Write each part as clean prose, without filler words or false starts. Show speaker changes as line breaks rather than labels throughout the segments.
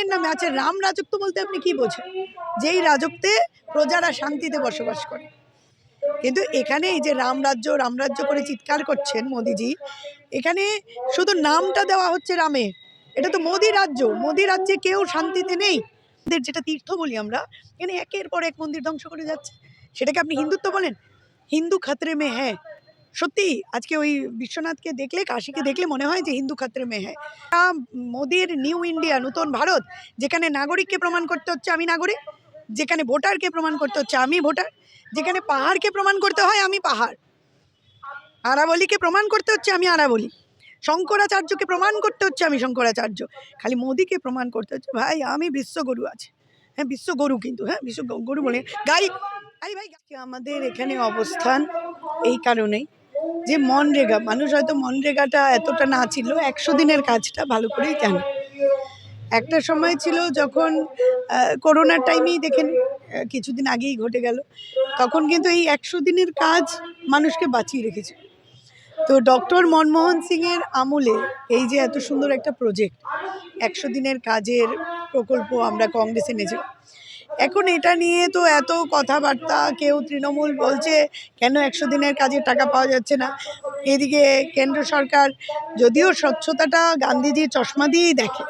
রামের নামে। আচ্ছা, রাম রাজত্ব বলতে আপনি কি বোঝেন? যেই রাজত্বে প্রজারা শান্তিতে বসবাস করে। কিন্তু এখানে এই যে রামরাজ্য করে চিৎকার করছেন মোদিজি, এখানে শুধু নামটা দেওয়া হচ্ছে রামের। এটা তো মোদি রাজ্য, মোদি রাজ্যে কেউ শান্তিতে নেই। যেটা তীর্থ বলি আমরা, এখানে একের পর এক মন্দির ধ্বংস করে যাচ্ছে। সেটাকে আপনি হিন্দুত্ব বলেন? হিন্দু খাতরে মে হ্যাঁ। সত্যি আজকে ওই বিশ্বনাথকে দেখলে, কাশীকে দেখলে মনে হয় যে হিন্দু খাতরে মে হ্যাঁ। মোদির নিউ ইন্ডিয়া, নতুন ভারত, যেখানে নাগরিককে প্রমাণ করতে হচ্ছে আমি নাগরিক, যেখানে ভোটারকে প্রমাণ করতে হচ্ছে আমি ভোটার, যেখানে পাহাড়কে প্রমাণ করতে হয় আমি পাহাড়, আরাবলীকে প্রমাণ করতে হচ্ছে আমি আরাবলী, শঙ্করাচার্যকে প্রমাণ করতে হচ্ছে আমি শঙ্করাচার্য, খালি মোদিকে প্রমাণ করতে হচ্ছে ভাই আমি বিশ্বগুরু আছে। হ্যাঁ, বিশ্বগুরু, কিন্তু হ্যাঁ বিশ্বগুরু বলে গাই। আরে ভাই, আমাদের এখানে অবস্থান এই কারণেই যে মনরেগা, মানুষ হয়তো মনরেগাটা এতটা না ছিল, 100 দিনের কাজটা ভালো করেই জানে। একটা সময় ছিল যখন করোনার টাইমেই দেখেন, কিছুদিন আগেই ঘটে গেল, তখন কিন্তু এই 100 দিনের কাজ মানুষকে বাঁচিয়ে রেখেছে। তো ডক্টর মনমোহন সিংয়ের আমলে এই যে এত সুন্দর একটা প্রজেক্ট 100 দিনের কাজের প্রকল্প আমরা কংগ্রেসে এনেছি। এখন এটা নিয়ে তো এত কথাবার্তা, কেউ তৃণমূল বলছে কেন 100 দিনের কাজের টাকা পাওয়া যাচ্ছে না। এদিকে কেন্দ্র সরকার যদিও স্বচ্ছতাটা গান্ধীজির চশমা দিয়েই দেখে,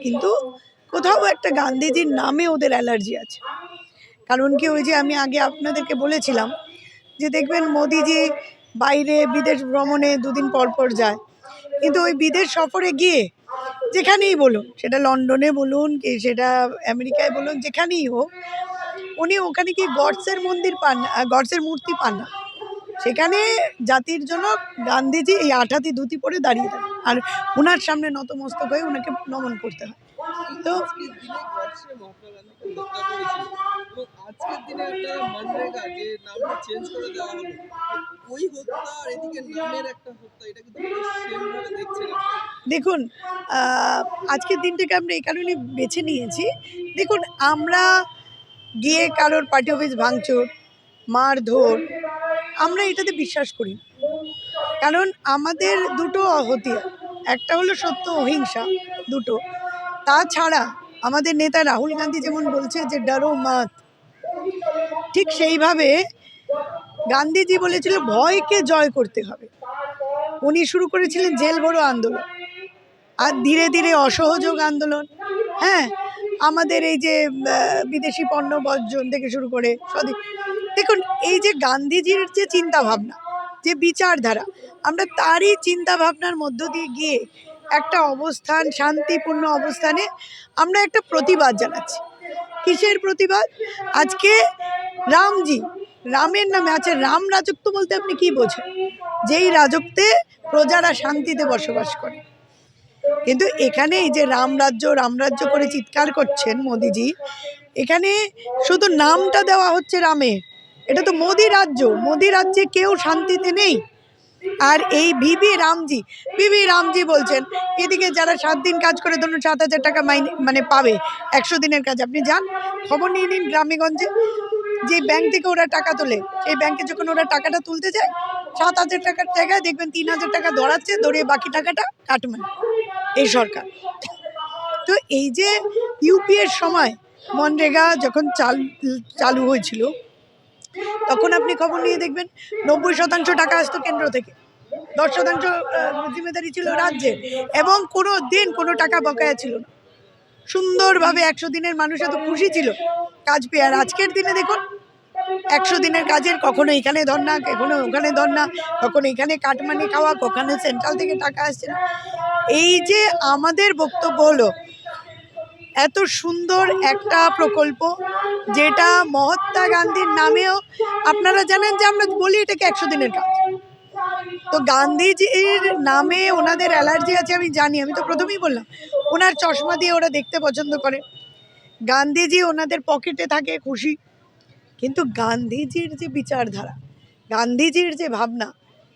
কিন্তু কোথাও একটা গান্ধীজির নামে ওদের অ্যালার্জি আছে। কারণ কি, ওই যে আমি আগে আপনাদেরকে বলেছিলাম যে দেখবেন মোদিজি বাইরে বিদেশ ভ্রমণে 2 দিন পর পর যায়, কিন্তু ওই বিদেশ সফরে গিয়ে যেখানেই বলুন, সেটা লন্ডনে বলুন কি সেটা আমেরিকায় বলুন, যেখানেই হোক, উনি ওখানে কি গডসের মন্দির পান, গডসের মূর্তি পান না। সেখানে জাতির জন্য গান্ধীজি এই 8 হাতি ধুতি পরে দাঁড়িয়ে থাকেন, আর ওনার সামনে নতমস্তক হয়ে ওনাকে নমন করতে হয়। তো দেখুন, আজকের দিনটাকে আমরা এই কারণে বেছে নিয়েছি। দেখুন, আমরা গিয়ে কারোর পার্টি অফিস ভাঙচুর, মারধর, আমরা এটাতে বিশ্বাস করি। কারণ আমাদের দুটো হতিয়ার, একটা হলো সত্য, অহিংসা, দুটো। তাছাড়া আমাদের নেতা রাহুল গান্ধী যেমন বলছে যে ডরো মত, ঠিক সেইভাবে গান্ধীজি বলেছিল ভয়কে জয় করতে হবে। উনি শুরু করেছিলেন জেল ভরো আন্দোলন, আর ধীরে ধীরে অসহযোগ আন্দোলন। হ্যাঁ, আমাদের এই যে বিদেশি পণ্য বর্জন থেকে শুরু করে দেখুন, এই যে গান্ধীজির যে চিন্তা ভাবনা, যে বিচারধারা, আমরা তারই চিন্তা ভাবনার মধ্য দিয়ে গিয়ে একটা অবস্থান, শান্তিপূর্ণ অবস্থানে আমরা একটা প্রতিবাদ জানাচ্ছি। কিসের প্রতিবাদ? আজকে রামজি, রামের নামে। আচ্ছা, রাম রাজত্ব বলতে আপনি কি বোঝেন? যেই রাজত্বে প্রজারা শান্তিতে বসবাস করে। কিন্তু এখানে এই যে রামরাজ্য করে চিৎকার করছেন মোদিজি, এখানে শুধু নামটা দেওয়া হচ্ছে রামের। এটা তো মোদি রাজ্য, মোদি রাজ্যে কেউ শান্তিতে নেই। আর এই ভিভি রামজি বলছেন, এদিকে যারা 7 দিন কাজ করে ধরুন 7,000 টাকা মাইনে মানে পাবে 100 দিনের কাজ। আপনি যান, খবর নিয়ে নিন গ্রামেগঞ্জে, যে ব্যাংক থেকে ওরা টাকা তোলে, সেই ব্যাংকে যখন ওরা টাকাটা তুলতে যায়, 7,000 টাকার জায়গায় দেখবেন 3,000 টাকা ধরাচ্ছে, ধরে বাকি টাকাটা কাটবেন এই সরকার। তো এই যে ইউপিএর সময় মনরেগা যখন চালু হয়েছিল, তখন আপনি খবর নিয়ে দেখবেন 90% টাকা আসতো কেন্দ্র থেকে, 10% জিম্মেদারি ছিল রাজ্যের, এবং কোনো দিন কোনো টাকা বকেয়া ছিল না। সুন্দরভাবে 100 দিনের মানুষ এত খুশি ছিল কাজ পেয়ে। আর আজকের দিনে দেখুন, 100 দিনের কাজের কখনো এখানে ধর্না, কখনো ওখানে ধর্না, কখনো এখানে কাটমানি খাওয়া, কখনো সেন্ট্রাল থেকে টাকা আসছে না। এই যে আমাদের বক্তব্য হলো, এত সুন্দর একটা প্রকল্প যেটা মহাত্মা গান্ধীর নামেও, আপনারা জানেন যে আমরা বলি এটাকে 100 দিনের কাজ। তো গান্ধীজির নামে ওনাদের অ্যালার্জি আছে আমি জানি, আমি তো প্রথমেই বললাম। ওনার চশমা দিয়ে ওরা দেখতে পছন্দ করে, গান্ধীজি ওনাদের পকেটে থাকে, খুশি। কিন্তু গান্ধীজির যে বিচারধারা, গান্ধীজির যে ভাবনা,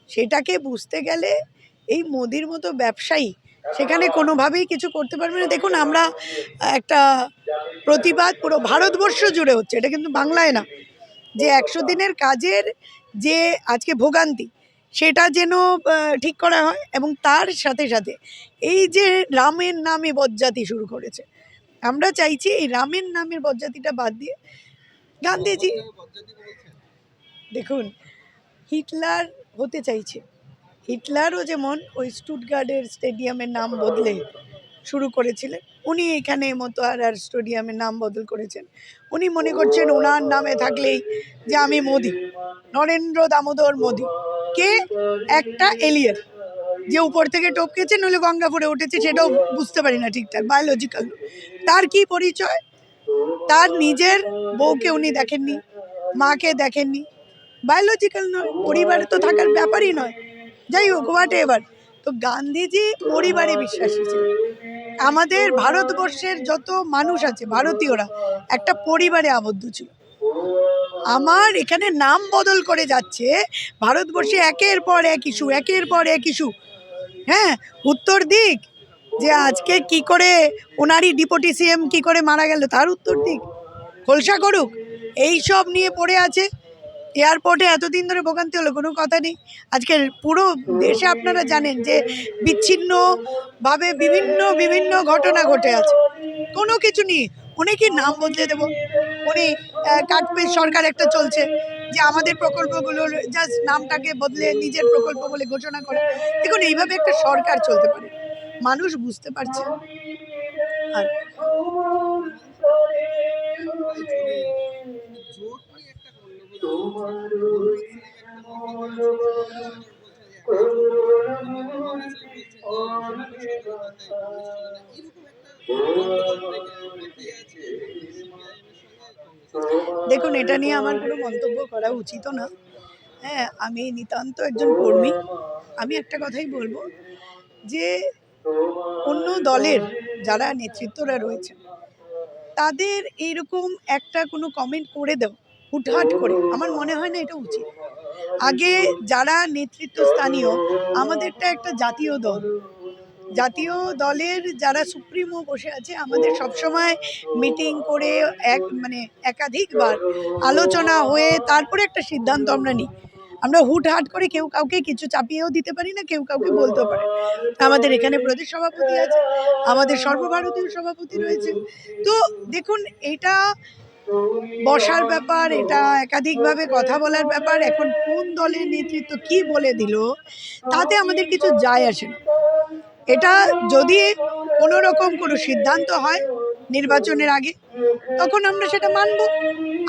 সেটাকে বুঝতে গেলে এই মোদির মতো ব্যবসায়ী সেখানে কোনোভাবেই কিছু করতে পারবে না। দেখুন, আমরা একটা প্রতিবাদ পুরো ভারতবর্ষ জুড়ে হচ্ছে, এটা কিন্তু বাংলায় না, যে 100 দিনের কাজের যে আজকে ভোগান্তি, সেটা যেন ঠিক করা হয়। এবং তার সাথে সাথে এই যে রামের নামে বজ্জাতি শুরু করেছে, আমরা চাইছি এই রামের নামের বজ্জাতিটা বাদ দিয়ে গান্ধীজি, দেখুন হিটলার হতে চাইছে, হিটলারও যেমন ওই স্টুটগার্ডের স্টেডিয়ামের নাম বদলে শুরু করেছিলেন, উনি এখানে মতোয়ারার স্টেডিয়ামের নাম বদল করেছেন। উনি মনে করছেন ওনার নামে থাকলেই যে আমি মোদি, নরেন্দ্র দামোদর মোদি, কে একটা এলিয়েন যে উপর থেকে টপকেছে নইলে গঙ্গাপুরে উঠেছে সেটাও বুঝতে পারি না ঠিকঠাক, বায়োলজিক্যাল। তার কি পরিচয়? তার নিজের বউকে উনি দেখেননি, মাকে দেখেননি, বায়োলজিক্যাল নয়, পরিবারে তো থাকার ব্যাপারই নয়। যাই হোক, হোয়াট এভার। তো গান্ধীজি পরিবারে বিশ্বাসী ছিলেন। আমাদের ভারতবর্ষের যত মানুষ আছে ভারতীয়রা একটা পরিবারে আবদ্ধ ছিল। আমার এখানে নাম বদল করে যাচ্ছে, ভারতবর্ষে একের পর এক ইস্যু, একের পর এক ইস্যু। হ্যাঁ, উত্তর দিক যে আজকে কি করে ওনারই ডিপুটি সিএম কি করে মারা গেল তার উত্তর দিক, খোলসা করুক, এই সব নিয়ে পড়ে আছে। এয়ারপোর্টে এতদিন ধরে ভোগান্তি হলো, কোনো কথা নেই। আজকে পুরো দেশে আপনারা জানেন যে বিচ্ছিন্নভাবে বিভিন্ন বিভিন্ন ঘটনা ঘটে আছে, কোনো কিছু নিয়ে উনি কি নাম বদলে দেবো? উনি কাটপেজ সরকার একটা চলছে যে আমাদের প্রকল্পগুলো জাস্ট নামটাকে বদলে নিজের প্রকল্প বলে ঘোষণা করে। দেখুন এইভাবে একটা সরকার চলতে পারে, মানুষ বুঝতে পারছে। আর দেখুন এটা নিয়ে আমার কোনো মন্তব্য করা উচিত না। হ্যাঁ, আমি নিতান্ত একজন কর্মী। আমি একটা কথাই বলবো যে অন্য দলের যারা নেতৃত্বরা রয়েছে তাদের এইরকম একটা কোনো কমেন্ট করে দাও হুটহাট করে, আমার মনে হয় না এটা উচিত। আগে যারা নেতৃত্ব স্থানীয়, আমাদেরটা একটা জাতীয় দল, জাতীয় দলের যারা সুপ্রিমো বসে আছে, আমাদের সবসময় মিটিং করে একাধিকবার আলোচনা হয়ে তারপরে একটা সিদ্ধান্ত আমরা নিই। আমরা হুটহাট করে কেউ কাউকে কিছু চাপিয়েও দিতে পারি না, কেউ কাউকে বলতেও পারে। আমাদের এখানে প্রদেশ সভাপতি আছে, আমাদের সর্বভারতীয় সভাপতি রয়েছে। তো দেখুন এটা বসার ব্যাপার, এটা একাধিকভাবে কথা বলার ব্যাপার। এখন কোন দলের নেতৃত্ব কি বলে দিল তাতে আমাদের কিছু যায় আসে না। এটা যদি কোনো রকম কোনো সিদ্ধান্ত হয় নির্বাচনের আগে, তখন আমরা সেটা মানব।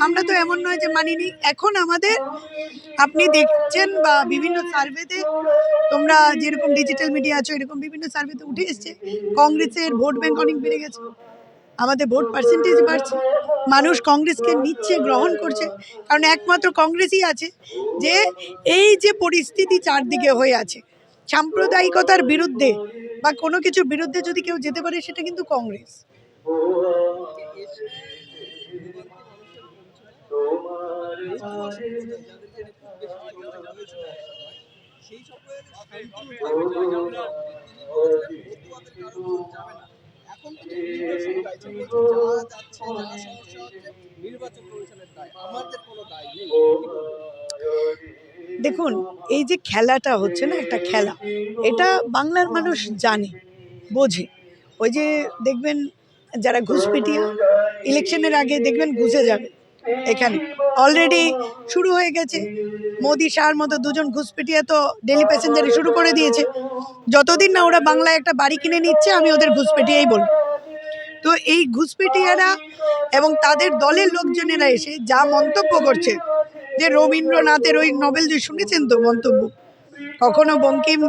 আমরা তো এমন নয় যে মানিনি। এখন আমাদের, আপনি দেখছেন বা বিভিন্ন সার্ভেতে, তোমরা যেরকম ডিজিটাল মিডিয়া আছো এরকম বিভিন্ন সার্ভেতে উঠে এসছে কংগ্রেসের ভোট ব্যাংক অনেক বেড়ে গেছে, আমাদের ভোট পার্সেন্টেজ বাড়ছে, মানুষ কংগ্রেসকে নিচ্ছে, গ্রহণ করছে। কারণ একমাত্র কংগ্রেসই আছে যে এই যে পরিস্থিতি চারদিকে হয়ে আছে, সাম্প্রদায়িকতার বিরুদ্ধে বা কোনো কিছুর বিরুদ্ধে যদি কেউ যেতে পারে সেটা কিন্তু কংগ্রেস। দেখুন এই যে খেলাটা হচ্ছে না, একটা খেলা, এটা বাংলার মানুষ জানে, বোঝে। ওই যে দেখবেন যারা ঘুষপিটিয়া ইলেকশনের আগে দেখবেন ঘুষে যাবে, এখানে অলরেডি শুরু হয়ে গেছে। মোদি শাহর মতো দুজন ঘুষপিটিয়া তো ডেলি প্যাসেঞ্জারে শুরু করে দিয়েছে। যতদিন না ওরা বাংলায় একটা বাড়ি কিনে নিচ্ছে আমি ওদের ঘুষপিটিয়াই বলবো। তো এই ঘুষপিটিয়ারা এবং তাদের দলের লোকজনেরা এসে যা মন্তব্য করছে, যে রবীন্দ্রনাথের ওই নোবেল যে শুনেছেন তো মন্তব্য, কখনো বঙ্কিম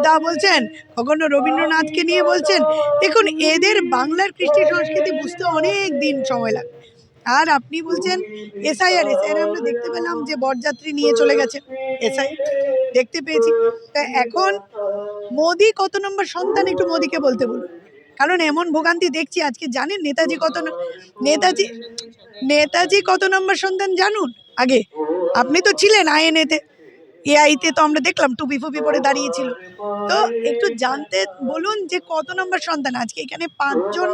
দা বলছেন, কখনো রবীন্দ্রনাথকে নিয়ে বলছেন। দেখুন এদের বাংলার কৃষ্টি সংস্কৃতি বুঝতে অনেক দিন সময় লাগে। আর আপনি বলছেন এসআইআর, আমরা দেখতে পেলাম যে বরযাত্রী নিয়ে চলে গেছে, এসআইআর দেখতে পেয়েছি। তা এখন মোদি কত নম্বর সন্তান একটু মোদিকে বলতে বলুন, কারণ এমন ভোগান্তি দেখছি আজকে। জানেন নেতাজি কত নম্বর সন্তান জানুন আগে? আপনি তো ছিলেন আইএনএতে, এআইতে তো আমরা দেখলাম টুপি ফুপি পরে দাঁড়িয়েছিল। তো একটু জানতে বলুন যে কত নম্বর সন্তান। আজকে এখানে 5 জন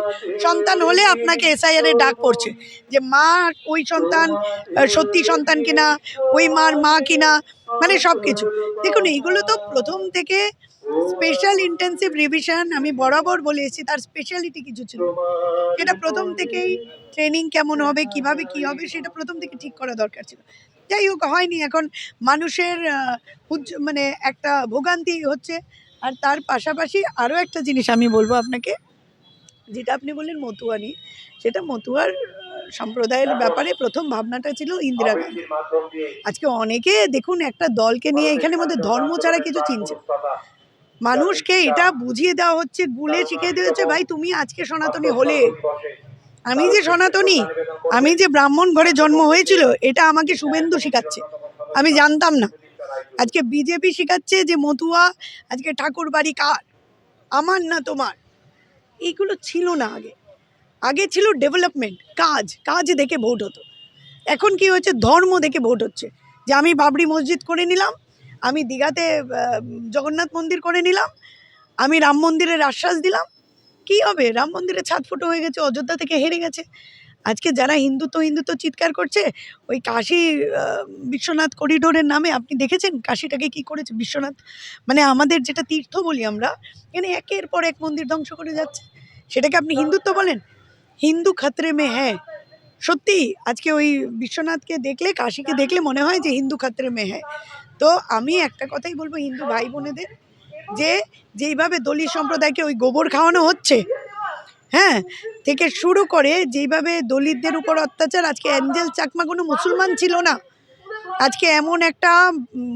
সন্তান হলে আপনাকে এসআইআর এর ডাক পড়ছে যে মা ওই সন্তান সত্যি সন্তান কিনা, ওই মার মা কিনা, মানে সব কিছু। দেখুন এইগুলো তো প্রথম থেকে স্পেশাল ইন্টেন্সিভ রিভিশন আমি বরাবর বলে এসেছি, তার স্পেশালিটি কিছু ছিল, সেটা প্রথম থেকেই ট্রেনিং কেমন হবে, কিভাবে কি হবে, সেটা প্রথম থেকে ঠিক করা দরকার ছিল। যাই হোক, হয়নি। এখন মানুষের মানে একটা ভোগান্তি হচ্ছে। আর তার পাশাপাশি আরও একটা জিনিস আমি বলবো আপনাকে, যেটা আপনি বললেন মতুয়ানি, সেটা মতুয়ার সম্প্রদায়ের ব্যাপারে প্রথম ভাবনাটা ছিল ইন্দিরা গান্ধী। আজকে অনেকে দেখুন একটা দলকে নিয়ে এখানের মধ্যে ধর্ম ছাড়া কিছু চিনছে, মানুষকে এটা বুঝিয়ে দেওয়া হচ্ছে, গুলে শিখিয়ে দেওয়া হচ্ছে, ভাই তুমি আজকে সনাতনী হলে, আমি যে সনাতনী, আমি যে ব্রাহ্মণ ঘরে জন্ম হয়েছিল, এটা আমাকে শুভেন্দু শিখাচ্ছে, আমি জানতাম না। আজকে বিজেপি শিখাচ্ছে যে মতুয়া আজকে ঠাকুর বাড়ি কার, আমার না তোমার। এইগুলো ছিল না আগে। আগে ছিল ডেভেলপমেন্ট, কাজ দেখে ভোট হতো। এখন কি হচ্ছে, ধর্ম দেখে ভোট হচ্ছে। যে আমি বাবরি মসজিদ করে নিলাম, আমি দীঘাতে জগন্নাথ মন্দির করে নিলাম, আমি রাম মন্দিরের আশ্বাস দিলাম, কি হবে? রাম মন্দিরের ছাদ ফুটো হয়ে গেছে, অযোধ্যা থেকে হেরে গেছে। আজকে যারা হিন্দুত্ব চিৎকার করছে, ওই কাশী বিশ্বনাথ করিডোরের নামে আপনি দেখেছেন কাশীটাকে কি করেছে বিশ্বনাথ, মানে আমাদের যেটা তীর্থ বলি আমরা, এখানে একের পর এক মন্দির ধ্বংস করে যাচ্ছে। সেটাকে আপনি হিন্দুত্ব বলেন? হিন্দু খাতরে মে হ্যাঁ। সত্যি আজকে ওই বিশ্বনাথকে দেখলে, কাশীকে দেখলে মনে হয় যে হিন্দু খাতরে মে হ্যাঁ। তো আমি একটা কথাই বলবো হিন্দু ভাই বোনেদের, যে যেইভাবে দলিত সম্প্রদায়কে ওই গোবর খাওয়ানো হচ্ছে, হ্যাঁ, থেকে শুরু করে যেইভাবে দলিতদের উপর অত্যাচার, আজকে অ্যাঞ্জেল চাকমা কোনো মুসলমান ছিল না। আজকে এমন একটা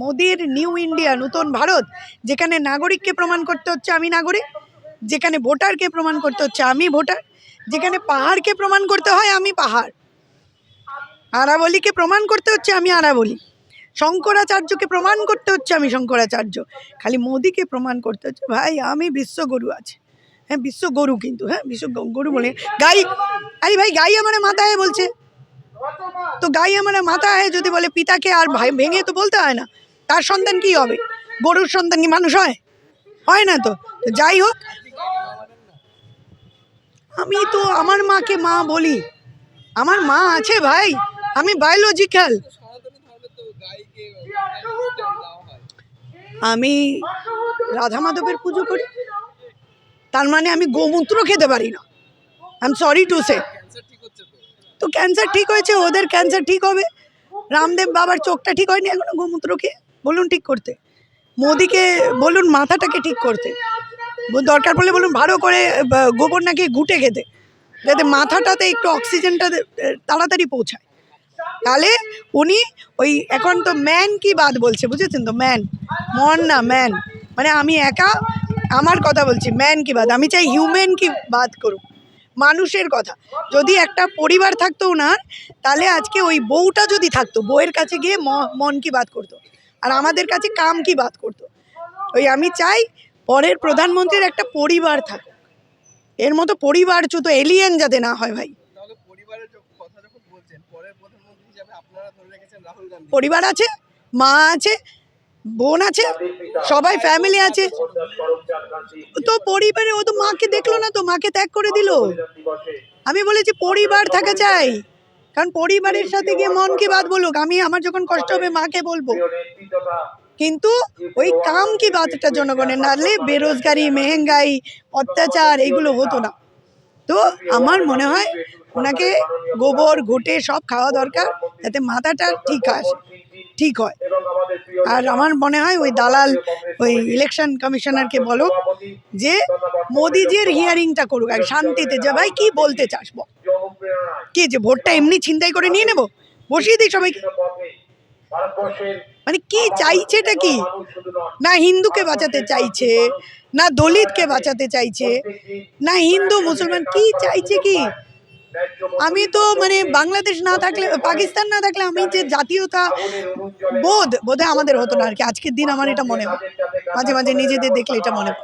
মোদির নিউ ইন্ডিয়া, নতুন ভারত, যেখানে নাগরিককে প্রমাণ করতে হচ্ছে আমি নাগরিক, যেখানে ভোটারকে প্রমাণ করতে হচ্ছে আমি ভোটার, যেখানে পাহাড়কে প্রমাণ করতে হয় আমি পাহাড়, আরাবলীকে প্রমাণ করতে হচ্ছে আমি আরাবলী, শঙ্করাচার্যকে প্রমাণ করতে হচ্ছে আমি শঙ্করাচার্য, খালি মোদিকে প্রমাণ করতে হচ্ছে ভাই আমি বিশ্বগরু আছে। হ্যাঁ, বিশ্বগরু, কিন্তু হ্যাঁ বিশ্ব গরু বলে গাই, আরে ভাই গাই আমার মাথা হয় বলছে, তো গাই আমার মাথা হয় যদি বলে পিতাকে আর ভাই ভেঙে তো বলতে হয় না, তার সন্তান কি হবে? গরুর সন্তান কি মানুষ হয়? হয় না তো। যাই হোক, আমি তো আমার মাকে মা বলি, আমার মা আছে ভাই, আমি বায়োলজিক্যাল। আমি রাধা মাধবের পুজো করি, তার মানে আমি গোমূত্র খেতে পারি না? I am sorry to say. তো ক্যান্সার ঠিক হয়েছে, ওদের ক্যান্সার ঠিক হবে। রামদেব বাবার চোখটা ঠিক হয়নি এখনো গোমূত্র খেয়ে, বলুন ঠিক করতে। মোদিকে বলুন মাথাটাকে ঠিক করতে, দরকার পড়লে বলুন ভালো করে গোবর নাকি ঘুটে খেতে, যাতে মাথাটাতে একটু অক্সিজেনটা তাড়াতাড়ি পৌঁছায়। তাহলে উনি ওই এখন তো ম্যান কি বাদ বলছে, বুঝেছেন তো? ম্যান, মন না ম্যান, মানে আমি একা আমার কথা বলছি, ম্যান কি বাদ। আমি চাই হিউম্যান কি বাদ করুক, মানুষের কথা। যদি একটা পরিবার থাকতো ওনার, তাহলে আজকে ওই বউটা যদি থাকতো, বউয়ের কাছে গিয়ে মন কি বাদ করতো, আর আমাদের কাছে কাম কি বাদ করতো। ওই আমি চাই পরের প্রধানমন্ত্রীর একটা পরিবার থাকে, এর মতো পরিবারচ্যুত এলিয়েন যাতে না হয় ভাই। পরিবার আছে, মা আছে, বোন আছে, সবাই ফ্যামিলি আছে, তো পরিবারে ও তো মাকে দেখলো না, তো মাকে ত্যাগ করে দিল। আমি বলেছি পরিবার থাকা চাই, কারণ পরিবারের সাথে গিয়ে মন কি বাত বলুক, আমি আমার যখন কষ্ট হবে মাকে বলবো, কিন্তু ওই কাম কি বাতটা জনগণের, নাহলে বেরোজগারি, মেহেঙ্গাই, অত্যাচার এগুলো হতো না। তো আমার মনে হয় ওনাকে গোবর ঘুটে সব খাওয়া দরকার, যাতে মাথাটা ঠিক হয়। আর আমার মনে হয় ওই দালাল, ওই ইলেকশন কমিশনারকে বলো যে মোদিজির হিয়ারিংটা করুক এক শান্তিতে, যে ভাই কি বলতে চাস বল, কি যে ভোটটা এমনি ছিনতাই করে নিয়ে নেবো, বসিয়ে দিই সবাইকে, মানে কি চাইছে এটা কি? না হিন্দুকে বাঁচাতে চাইছে, না দলিতকে বাঁচাতে চাইছে, না হিন্দু মুসলমান, কি চাইছে কি? আমি তো মানে বাংলাদেশ না থাকলে, পাকিস্তান না থাকলে আমি যে জাতীয়তা বোধহয় আমাদের হতো না আর কি। আজকের দিন আমার এটা মনে হয়, মাঝে মাঝে নিজেদের দেখলে এটা মনে হয়।